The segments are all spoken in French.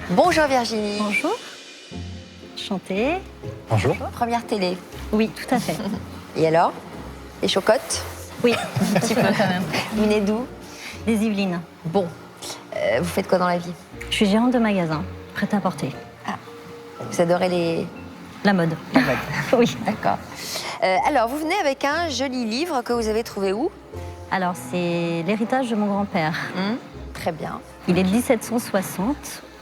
Bonjour Virginie. Bonjour. Enchantée. Bonjour. Première télé. Oui, tout à fait. Et alors? Les chocottes? Oui, un petit peu quand même. Vous venez d'où? Des Yvelines. Bon. Vous faites quoi dans la vie? Je suis gérante de magasin, prête à porter. Vous adorez les... La mode. la mode. Oui. D'accord. Alors, vous venez avec un joli livre que vous avez trouvé où? Alors, c'est l'héritage de mon grand-père. Très bien. Il est de 1760.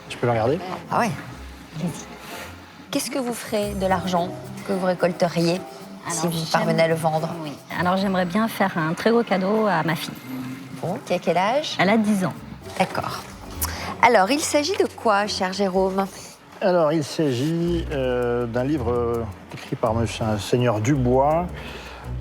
Tu peux le regarder? Ah ouais. Allez-y. Qu'est-ce que vous ferez de l'argent que vous récolteriez si vous parvenez à le vendre? Oui. Alors, j'aimerais bien faire un très gros cadeau à ma fille. Bon, qui a quel âge? Elle a 10 ans. D'accord. Alors, il s'agit de quoi, cher Jérôme? Alors, il s'agit d'un livre écrit par monsieur un seigneur Dubois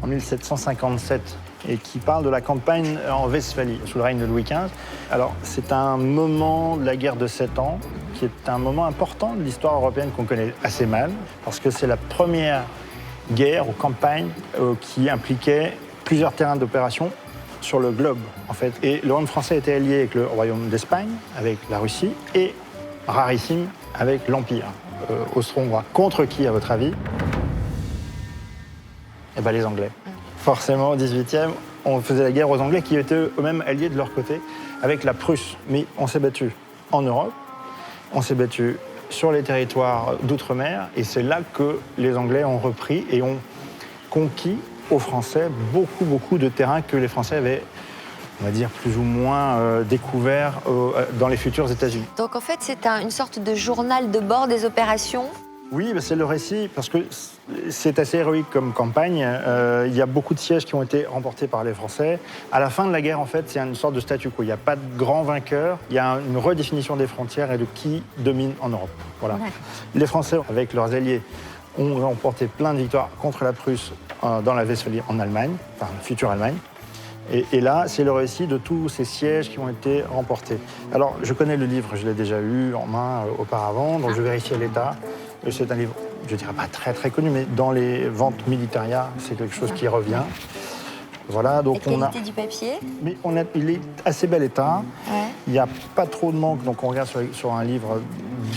en 1757 et qui parle de la campagne en Westphalie, sous le règne de Louis XV. Alors, c'est un moment de la guerre de 7 ans qui est un moment important de l'histoire européenne qu'on connaît assez mal parce que c'est la première guerre ou campagne qui impliquait plusieurs terrains d'opération sur le globe, en fait. Et le royaume français était allié avec le royaume d'Espagne, avec la Russie, et rarissime avec l'Empire austro-hongrois. Contre qui, à votre avis? Eh bien, les Anglais. Forcément, au XVIIIe, on faisait la guerre aux Anglais qui étaient eux-mêmes alliés de leur côté avec la Prusse. Mais on s'est battu en Europe, on s'est battu sur les territoires d'outre-mer, et c'est là que les Anglais ont repris et ont conquis aux Français beaucoup de terrains que les Français avaient, on va dire, plus ou moins découverts dans les futurs États-Unis. Donc, en fait, c'est une sorte de journal de bord des opérations. Oui, c'est le récit, parce que c'est assez héroïque comme campagne. Il y a beaucoup de sièges qui ont été remportés par les Français. À la fin de la guerre, en fait, c'est une sorte de statu quo. Il n'y a pas de grand vainqueur. Il y a une redéfinition des frontières et de qui domine en Europe. Voilà. Les Français, avec leurs alliés, ont remporté plein de victoires contre la Prusse dans la Westphalie en Allemagne, enfin, future Allemagne. Et là, c'est le récit de tous ces sièges qui ont été remportés. Alors, je connais le livre, je l'ai déjà eu en main auparavant, donc je vérifiais l'état. C'est un livre, je ne dirais pas très connu, mais dans les ventes Militaria, c'est quelque chose qui revient. Voilà, donc la qualité du papier? Mais il est assez bel état. Ouais. Il n'y a pas trop de manque, donc on regarde sur un livre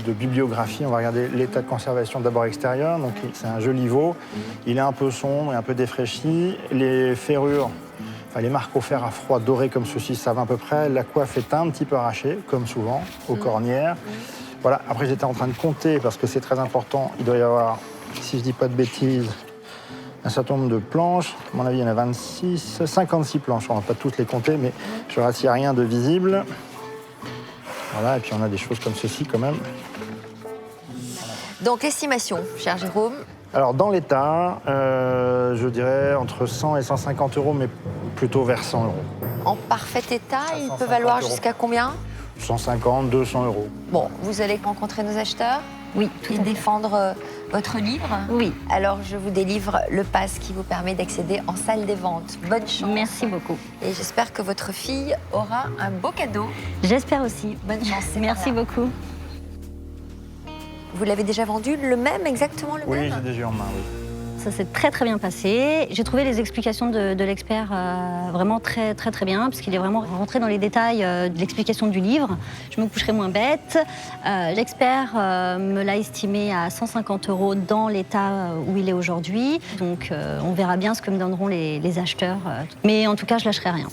de bibliographie, on va regarder l'état de conservation d'abord extérieur, donc c'est un joli veau. Il est un peu sombre et un peu défraîchi. Les ferrures, enfin, les marques au fer à froid doré comme ceci, ça va à peu près. La coiffe est un petit peu arrachée, comme souvent, aux cornières. Voilà, après j'étais en train de compter, parce que c'est très important, il doit y avoir, si je dis pas de bêtises, un certain nombre de planches. À mon avis, il y en a 26, 56 planches. On ne va pas toutes les compter, mais je regarde s'il n'y a rien de visible. Voilà, et puis on a des choses comme ceci quand même. Donc, l'estimation, cher Jérôme? Alors, dans l'état, je dirais entre 100 et 150 euros, mais plutôt vers 100 euros. En parfait état, il peut 150 valoir euros. jusqu'à combien? 150, 200 euros. Bon, vous allez rencontrer nos acheteurs? Oui, tout Et à fait. défendre votre livre? Oui. Alors, je vous délivre le pass qui vous permet d'accéder en salle des ventes. Bonne chance. Merci beaucoup. Et j'espère que votre fille aura un beau cadeau. J'espère aussi. Bonne chance. c'est Merci par là. beaucoup. Vous l'avez déjà vendu le même, exactement le Oui, même? j'ai déjà eu en main, oui. Ça s'est très bien passé. J'ai trouvé les explications de l'expert vraiment très bien, parce qu'il est vraiment rentré dans les détails de l'explication du livre. Je me coucherai moins bête. L'expert me l'a estimé à 150 euros dans l'état où il est aujourd'hui. Donc on verra bien ce que me donneront les acheteurs. Mais en tout cas, je lâcherai rien.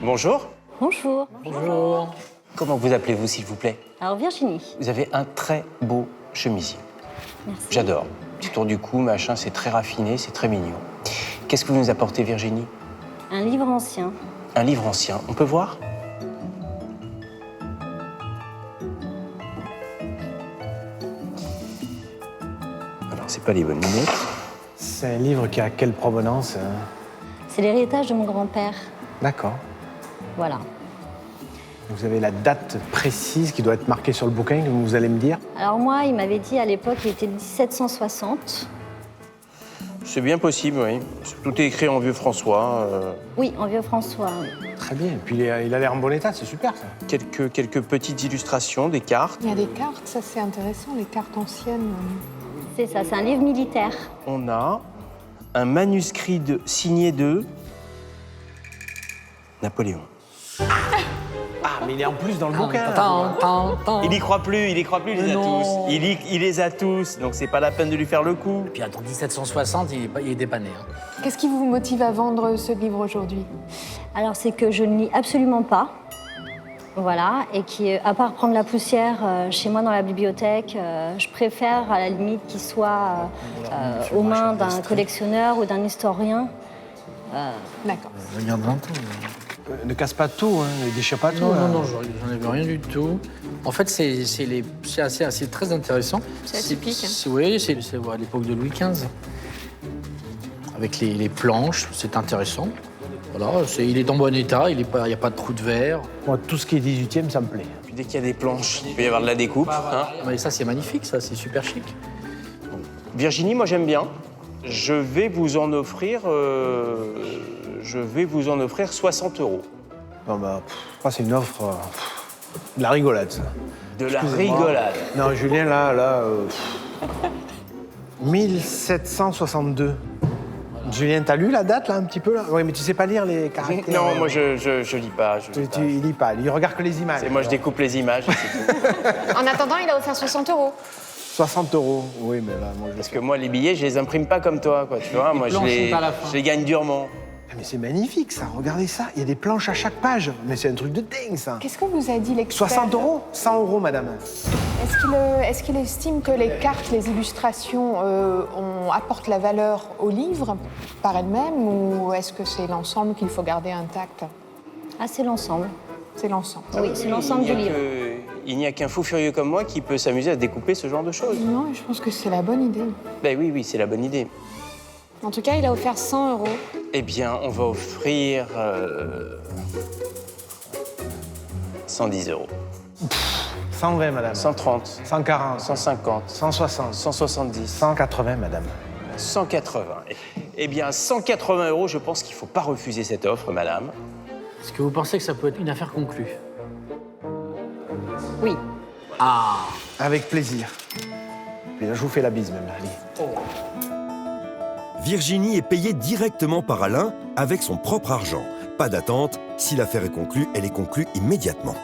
Bonjour. Bonjour. Bonjour. Comment vous appelez-vous, s'il vous plaît? Alors Virginie. Vous avez un très beau chemisier. Merci. J'adore. Petit tour du cou, machin, c'est très raffiné, c'est très mignon. Qu'est-ce que vous nous apportez, Virginie? Un livre ancien. Un livre ancien. On peut voir? Alors, c'est pas les bonnes lunettes. C'est un livre qui a quelle provenance? C'est l'héritage de mon grand-père. D'accord. Voilà. Vous avez la date précise qui doit être marquée sur le bouquin, que vous allez me dire? Alors moi, il m'avait dit à l'époque qu'il était 1760. C'est bien possible, oui. Tout est écrit en vieux François. Oui, en vieux François. Oui. Très bien. Et puis il a l'air en bon état, c'est super ça. Quelques petites illustrations, des cartes. Il y a des cartes, ça c'est intéressant, les cartes anciennes. C'est ça, c'est un livre militaire. On a un manuscrit signé de Napoléon. Ah, mais il est en plus dans le bouquin. Il y croit plus, il les a tous. Il les a tous, donc c'est pas la peine de lui faire le coup. Puis attends, 1760, il est dépanné. Hein. Qu'est-ce qui vous motive à vendre ce livre aujourd'hui? Alors, c'est que je ne lis absolument pas. Voilà, et qui, à part prendre la poussière chez moi dans la bibliothèque, je préfère à la limite qu'il soit aux mains d'un collectionneur ou d'un historien. D'accord. Regarde 20 ans. Ne casse pas tout, hein, ne déchire pas tout. Non, hein. non, j'en avais rien du tout. En fait, c'est assez très intéressant. C'est atypique, hein. Oui, c'est à l'époque de Louis XV. Avec les planches, c'est intéressant. Voilà, il est en bon état, il n'y a pas de trou de verre. Moi, tout ce qui est 18e, ça me plaît. Puis dès qu'il y a des planches, il peut y avoir de la découpe. Hein. Mais ça, c'est magnifique, ça, c'est super chic. Virginie, moi j'aime bien. Je vais vous en offrir 60 €. Non, bah, c'est une offre. De la rigolade, ça. De la Excusez-moi. rigolade. Non, Julien, là. 1762. Julien, t'as lu la date, là, un petit peu, là? Oui, mais tu sais pas lire les caractères. Non, moi je lis pas. Il lit pas, il regarde que les images. Moi je découpe les images, et c'est tout. En attendant, il a offert 60 €. 60 €. Oui, mais là, moi, je... Parce que moi, les billets, je les imprime pas comme toi, quoi, tu vois. Moi, je les gagne durement. Ah, mais c'est magnifique, ça. Regardez ça. Il y a des planches à chaque page. Mais c'est un truc de dingue, ça. Qu'est-ce que vous a dit l'expert? 60 €? 100 €, madame. Est-ce qu'il estime que les cartes, les illustrations apportent la valeur au livre par elles-mêmes ou est-ce que c'est l'ensemble qu'il faut garder intact? Ah, c'est l'ensemble. C'est l'ensemble. Oui, c'est l'ensemble du livre. Il n'y a qu'un fou furieux comme moi qui peut s'amuser à découper ce genre de choses. Non, je pense que c'est la bonne idée. Ben oui, c'est la bonne idée. En tout cas, il a offert 100 €. Eh bien, on va offrir 110 €. 120, madame. 130, 140. 150, 160. 170, 180, madame. 180. Eh bien, 180 €, je pense qu'il ne faut pas refuser cette offre, madame. Est-ce que vous pensez que ça peut être une affaire conclue? Oui. Ah. Avec plaisir. Et là, je vous fais la bise, même, là. Allez. Virginie est payée directement par Alain avec son propre argent. Pas d'attente, si l'affaire est conclue, elle est conclue immédiatement.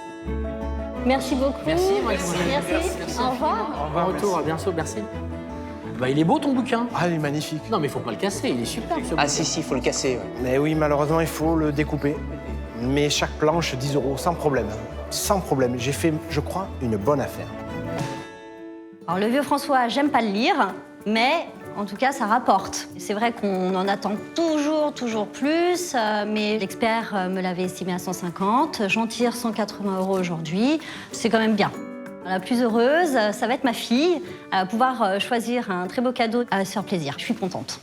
Merci beaucoup. Merci, mademoiselle. Merci. Au revoir. Au revoir, retour, à bientôt, merci. Bah, il est beau ton bouquin. Ah, il est magnifique. Non, mais il faut pas le casser, il est super ce bouquin. Ah si, il faut le casser. Ouais. Mais oui, malheureusement, il faut le découper. Mais chaque planche, 10 €, sans problème. Sans problème. J'ai fait, je crois, une bonne affaire. Alors, le vieux François, j'aime pas le lire, mais en tout cas, ça rapporte. C'est vrai qu'on en attend toujours plus, mais l'expert me l'avait estimé à 150. J'en tire 180 € aujourd'hui. C'est quand même bien. La plus heureuse, ça va être ma fille. Elle va pouvoir choisir un très beau cadeau à se faire plaisir. Je suis contente.